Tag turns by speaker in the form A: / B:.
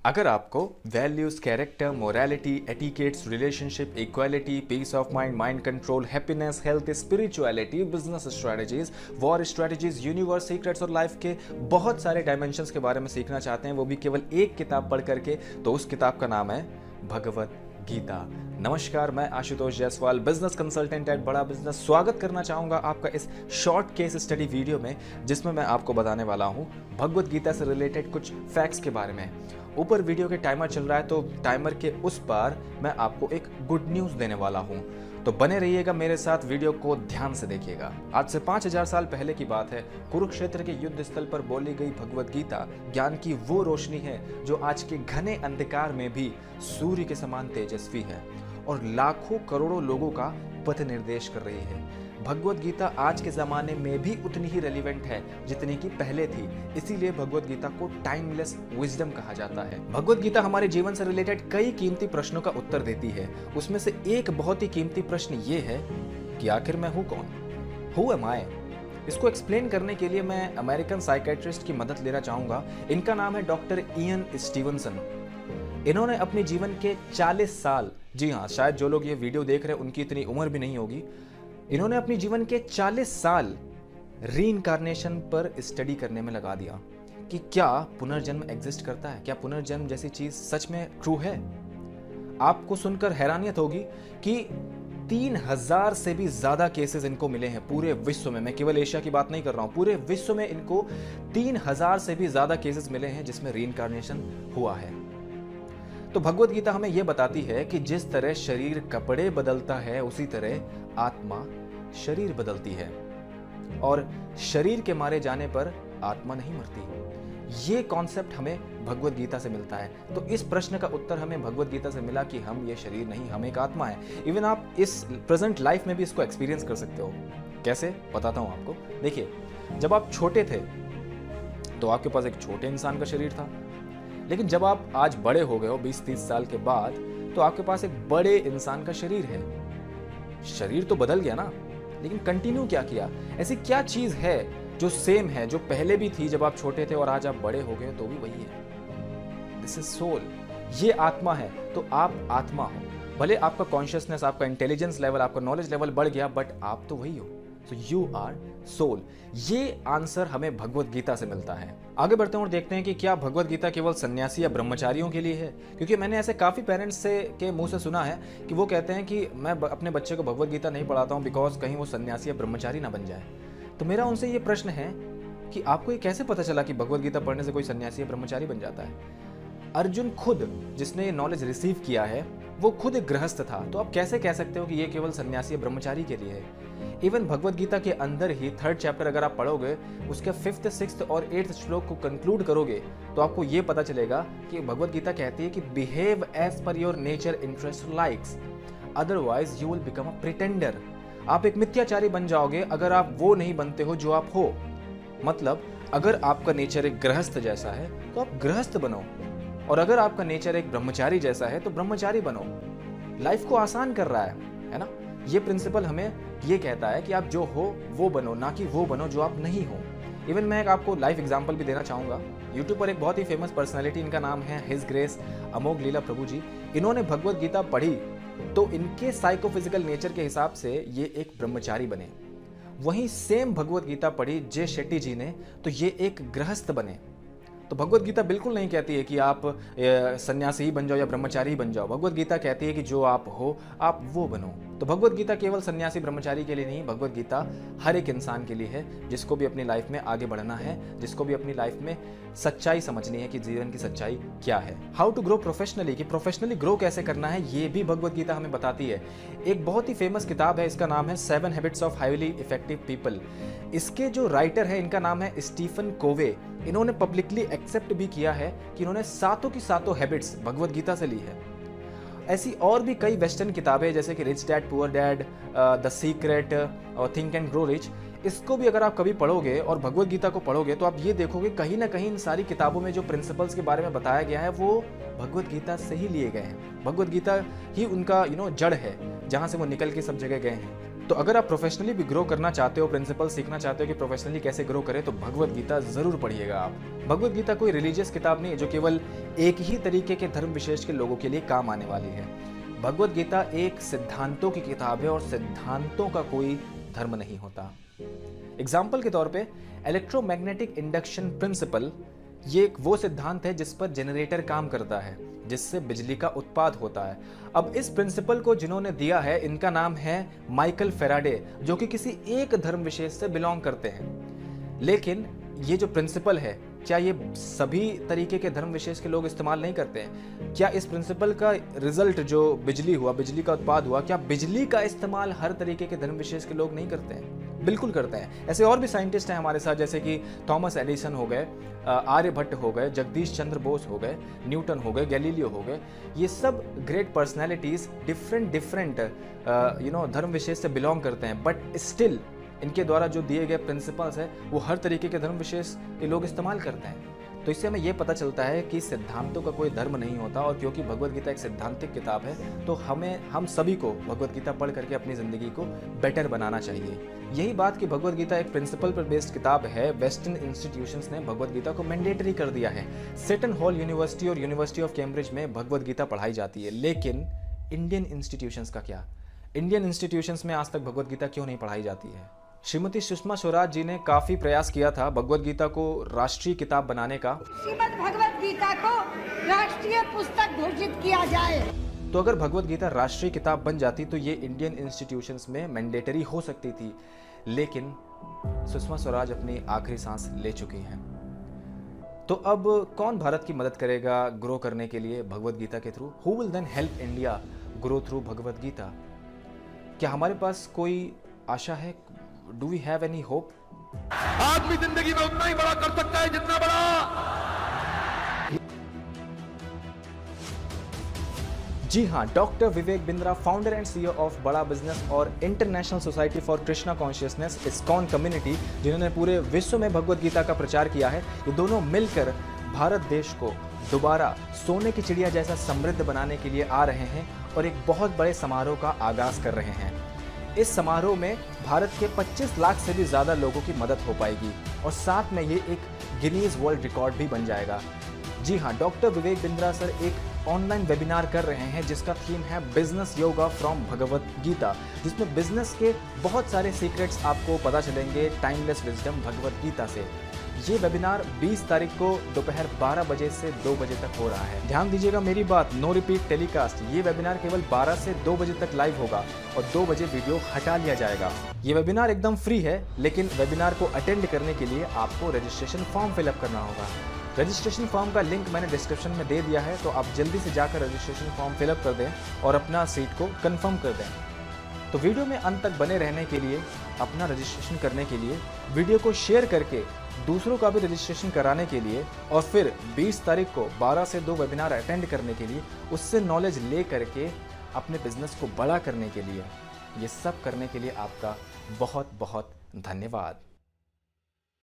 A: अगर आपको values, character, morality, etiquettes, relationship, equality, peace of mind, mind control, happiness, health, spirituality, business strategies, war strategies, universe, secrets और life के बहुत सारे dimensions के बारे में सीखना चाहते हैं, वो भी केवल एक किताब पढ़ करके, तो उस किताब का नाम है भगवत गीता। नमस्कार, मैं Ashutosh Jaiswal, business consultant eight बड़ा बिजनेस, स्वागत करना चाहूंगा आपका इस शॉर्ट केस स्टडी वीडियो में, जिसमें मैं आपको बताने वाला हूं भगवत गीता से रिलेटेड कुछ फैक्ट्स के बारे में। ऊपर वीडियो के टाइमर चल रहा है, तो टाइमर के उस पार मैं आपको एक गुड न्यूज देने वाला हूं, तो बने रहिएगा मेरे साथ, वीडियो को ध्यान से देखिएगा। आज से 5000 साल पहले की बात है, कुरुक्षेत्र के युद्ध स्थल पर बोली गई भगवत गीता ज्ञान की वो रोशनी है जो आज के घने अंधकार में भी सूर्य के समान तेजस्वी है और लाखों करोड़ों लोगों का पथ निर्देश कर रही है। भगवत गीता आज के जमाने में भी उतनी ही रेलिवेंट है जितनी की पहले थी, इसीलिए भगवत गीता को टाइमलेस विजडम कहा जाता है। भगवत गीता हमारे जीवन से रिलेटेड कई कीमती प्रश्नों का उत्तर देती है। उसमें से एक बहुत ही कीमती प्रश्न ये है कि आखिर मैं हूं कौन, हु एम आई। इसको एक्सप्लेन करने के लिए मैं अमेरिकन साइकेट्रिस्ट की मदद लेना चाहूंगा। इनका नाम है डॉक्टर इयन स्टीवनसन। इन्होंने अपने जीवन के 40 साल, जी हाँ, शायद जो लोग ये वीडियो देख रहे हैं उनकी इतनी उम्र भी नहीं होगी, इन्होंने अपनी जीवन के 40 साल रीइंकार्नेशन पर स्टडी करने में लगा दिया कि क्या पुनर्जन्म एग्जिस्ट करता है, क्या पुनर्जन्म जैसी चीज सच में ट्रू है। आपको सुनकर हैरानियत होगी कि 3000 से भी ज्यादा केसेस इनको मिले हैं पूरे विश्व में। मैं केवल एशिया की बात नहीं कर रहा हूं, पूरे विश्व में इनको 3000 से भी ज्यादा केसेस मिले हैं जिसमें रीइंकार्नेशन हुआ है। तो भगवत गीता हमें यह बताती है कि जिस तरह शरीर कपड़े बदलता है, उसी तरह आत्मा शरीर बदलती है और शरीर के मारे जाने पर आत्मा नहीं मरती। ये कॉन्सेप्ट हमें भगवत गीता से मिलता है। तो इस प्रश्न का उत्तर हमें भगवत गीता से मिला कि हम ये शरीर नहीं, हम एक आत्मा है। इवन आप इस प्रेजेंट लाइफ में भी इसको एक्सपीरियंस कर सकते हो। कैसे, बताता हूं आपको। देखिए, जब आप छोटे थे तो आपके पास एक छोटे इंसान का शरीर था, लेकिन जब आप आज बड़े हो गए हो 20-30 साल के बाद, तो आपके पास एक बड़े इंसान का शरीर है। शरीर तो बदल गया ना, लेकिन कंटिन्यू क्या किया? ऐसी क्या चीज है जो सेम है, जो पहले भी थी जब आप छोटे थे और आज आप बड़े हो गए तो भी वही है? This is soul. ये आत्मा है। तो आप आत्मा हो। भले आपका कॉन्शियसनेस, आपका इंटेलिजेंस लेवल, आपका नॉलेज लेवल बढ़ गया, बट आप तो वही हो। So you are soul. ये आंसर हमें भगवत गीता से मिलता है। आगे बढ़ते हैं और देखते हैं कि क्या भगवत गीता केवल सन्यासी या ब्रह्मचारियों के लिए है। क्योंकि मैंने ऐसे काफी पेरेंट्स से के मुंह से सुना है कि वो कहते हैं कि मैं अपने बच्चे को भगवत गीता नहीं पढ़ाता हूं बिकॉज कहीं वो सन्यासी या ब्रह्मचारी ना बन जाए। तो मेरा उनसे ये प्रश्न है कि आपको ये कैसे पता चला कि भगवत गीता पढ़ने से कोई सन्यासी या ब्रह्मचारी बन जाता है? अर्जुन खुद, जिसने ये नॉलेज रिसीव किया है, वो खुद एक गृहस्थ था। तो आप कैसे कह सकते हो कि ये केवल सन्यासी या ब्रह्मचारी के लिए है? इवन भगवत गीता के अंदर ही 3rd चैप्टर अगर आप पढ़ोगे, उसके 5th, 6th और 8th श्लोक को कंक्लूड करोगे, तो आपको ये पता चलेगा कि भगवत गीता कहती है कि behave as per your nature, interest, likes, otherwise you will become a pretender. आप एक मिथ्याचारी बन जाओगे अगर आप वो नहीं बनते हो जो आप हो। मतलब अगर आपका नेचर एक गृहस्थ जैसा है तो आप गृहस्थ बनो, और अगर आपका नेचर एक ब्रह्मचारी जैसा है तो ब्रह्मचारी बनो। लाइफ को आसान कर रहा है ना? ये प्रिंसिपल हमें ये कहता है कि आप जो हो वो बनो, ना कि वो बनो जो आप नहीं हो। इवन मैं एक आपको लाइफ एग्जांपल भी देना चाहूंगा। यूट्यूब पर एक बहुत ही फेमस पर्सनालिटी, इनका नाम है हिज ग्रेस अमोघ लीला प्रभु जी। इन्होंने भगवत गीता पढ़ी तो इनके साइकोफिजिकल नेचर के हिसाब से ये एक ब्रह्मचारी बने। वहीं सेम भगवत गीता पढ़ी जे शेट्टी जी ने, तो ये एक गृहस्थ बने। तो भगवत गीता बिल्कुल नहीं कहती है कि आप सन्यासी ही बन जाओ या ब्रह्मचारी ही बन जाओ। भगवत गीता कहती है कि जो आप हो आप वो बनो। तो भगवत गीता केवल सन्यासी ब्रह्मचारी के लिए नहीं, भगवत गीता हर एक इंसान के लिए है जिसको भी अपनी लाइफ में आगे बढ़ना है, जिसको भी अपनी लाइफ में सच्चाई समझनी है कि जीवन की सच्चाई क्या है। हाउ टू ग्रो प्रोफेशनली, कि प्रोफेशनली ग्रो कैसे करना है, ये भी भगवत गीता हमें बताती है। एक बहुत ही फेमस किताब है, इसका नाम है 7 habits of highly effective people. इसके जो राइटर है, इनका नाम है स्टीफन कोवे। इन्होंने पब्लिकली एक्सेप्ट भी किया है कि इन्होंने सातों की सातों हैबिट्स भगवत गीता से ली है। ऐसी और भी कई वेस्टर्न किताबें जैसे कि rich dad poor dad, the secret और थिंक एंड ग्रो रिच, इसको भी अगर आप कभी पढ़ोगे और भगवत गीता को पढ़ोगे तो आप ये देखोगे कहीं ना कहीं इन सारी किताबों में जो प्रिंसिपल्स के बारे में बताया गया है वो भगवत गीता से ही लिए गए हैं। भगवत गीता ही उनका जड़ है, जहां से वो निकल के सब जगह गए हैं। तो अगर आप प्रोफेशनली भी ग्रो करना चाहते हो, प्रिंसिपल सीखना चाहते हो कि प्रोफेशनली कैसे ग्रो करें, तो भगवत गीता जरूर पढ़िएगा आप। भगवत गीता कोई रिलीजियस किताब नहीं है जो केवल एक ही तरीके के धर्म विशेष के लोगों के लिए काम आने वाली है। भगवत गीता एक सिद्धांतों की किताब है और सिद्धांतों का कोई धर्म नहीं होता। एग्जाम्पल के तौर पे इलेक्ट्रोमैग्नेटिक इंडक्शन प्रिंसिपल, ये एक वो सिद्धांत है जिस पर जनरेटर काम करता है, जिससे बिजली का उत्पाद होता है। अब इस प्रिंसिपल को जिन्होंने दिया है, इनका नाम है माइकल फेराडे, जो कि किसी एक धर्म विशेष से बिलोंग करते हैं। लेकिन ये जो प्रिंसिपल है, क्या ये सभी तरीके के धर्म विशेष के लोग इस्तेमाल नहीं करते हैं? क्या इस प्रिंसिपल का रिजल्ट जो बिजली हुआ, बिजली का उत्पाद हुआ, क्या बिजली का इस्तेमाल हर तरीके के धर्म विशेष के लोग नहीं करते हैं? बिल्कुल करते हैं। ऐसे और भी साइंटिस्ट हैं हमारे साथ, जैसे कि थॉमस एडिसन हो गए, आर्यभट्ट हो गए, जगदीश चंद्र बोस हो गए, न्यूटन हो गए, गैलीलियो हो गए। ये सब ग्रेट पर्सनैलिटीज डिफरेंट धर्म विशेष से बिलोंग करते हैं, बट स्टिल इनके द्वारा जो दिए गए प्रिंसिपल्स है वो हर तरीके के धर्म विशेष के लोग इस्तेमाल करते हैं। तो इससे हमें ये पता चलता है कि सिद्धांतों का कोई धर्म नहीं होता, और क्योंकि भगवत गीता एक सिद्धांतिक किताब है, तो हम सभी को भगवत गीता पढ़ करके अपनी जिंदगी को बेटर बनाना चाहिए। यही बात कि भगवत गीता एक प्रिंसिपल पर बेस्ड किताब है, वेस्टर्न इंस्टीट्यूशंस ने भगवत गीता को मैंडेटरी कर दिया है। सेटन हॉल यूनिवर्सिटी और यूनिवर्सिटी ऑफ कैम्ब्रिज में भगवत गीता पढ़ाई जाती है। लेकिन इंडियन इंस्टीट्यूशंस का क्या? इंडियन इंस्टीट्यूशंस में आज तक भगवत गीता क्यों नहीं पढ़ाई जाती है? श्रीमती सुषमा स्वराज जी ने काफी प्रयास किया था भगवत गीता को राष्ट्रीय किताब बनाने का।
B: श्रीमद् भगवत गीता को राष्ट्रीय पुस्तक घोषित किया जाए।
A: तो अगर भगवत गीता राष्ट्रीय किताब बन जाती तो ये इंडियन इंस्टीट्यूशंस में मैंडेटरी हो सकती थी। लेकिन सुषमा स्वराज अपनी आखिरी सांस ले चुकी हैं। तो अब कौन भारत की मदद करेगा ग्रो करने के लिए भगवत गीता के through? Who will then help India grow through Bhagavad Gita? क्या हमारे पास कोई आशा है? Do we have any hope?
C: आदमी जिंदगी में उतना ही बड़ा कर सकता है जितना बड़ा।
A: जी हाँ, doctor Vivek Bindra, founder and CEO of बड़ा बिजनेस और international society for Krishna consciousness ISKCON community, जिन्होंने पूरे विश्व में भगवत गीता का प्रचार किया है, ये दोनों मिलकर भारत देश को दोबारा सोने की चिड़िया जैसा समृद्ध बनाने के लिए आ रहे हैं और एक बहुत बड़े समारोह का आगाज कर रहे हैं। इस समारोह में भारत के 25 लाख से भी ज़्यादा लोगों की मदद हो पाएगी और साथ में ये एक गिनीज वर्ल्ड रिकॉर्ड भी बन जाएगा। जी हाँ, डॉक्टर विवेक बिंद्रा सर एक ऑनलाइन वेबिनार कर रहे हैं जिसका थीम है बिजनेस योगा फ्रॉम भगवत गीता, जिसमें बिजनेस के बहुत सारे सीक्रेट्स आपको पता चलेंगे टाइमलेस विजडम भगवत गीता से। ये वेबिनार 20 तारीख को दोपहर 12 बजे से 2 बजे तक हो रहा है। ध्यान दीजिएगा मेरी बात, नो रिपीट टेलीकास्ट। ये वेबिनार केवल 12 से 2 बजे तक लाइव होगा और 2 बजे वीडियो हटा लिया जाएगा। ये वेबिनार एकदम फ्री है, लेकिन वेबिनार को अटेंड करने के लिए आपको रजिस्ट्रेशन फॉर्म फिलअप करना होगा। रजिस्ट्रेशन फॉर्म का लिंक मैंने डिस्क्रिप्शन में दे दिया है, तो आप जल्दी से जाकर रजिस्ट्रेशन फॉर्म फिलअप कर दें और अपना सीट को कंफर्म कर दें। तो वीडियो में अंत तक बने रहने के लिए, अपना रजिस्ट्रेशन करने के लिए, वीडियो को शेयर करके दूसरों का भी रजिस्ट्रेशन कराने के लिए, और फिर 20 तारीख को 12 से 2 वेबिनार अटेंड करने के लिए, उससे नॉलेज ले करके अपने बिजनेस को बड़ा करने के लिए, ये सब करने के लिए आपका बहुत बहुत धन्यवाद।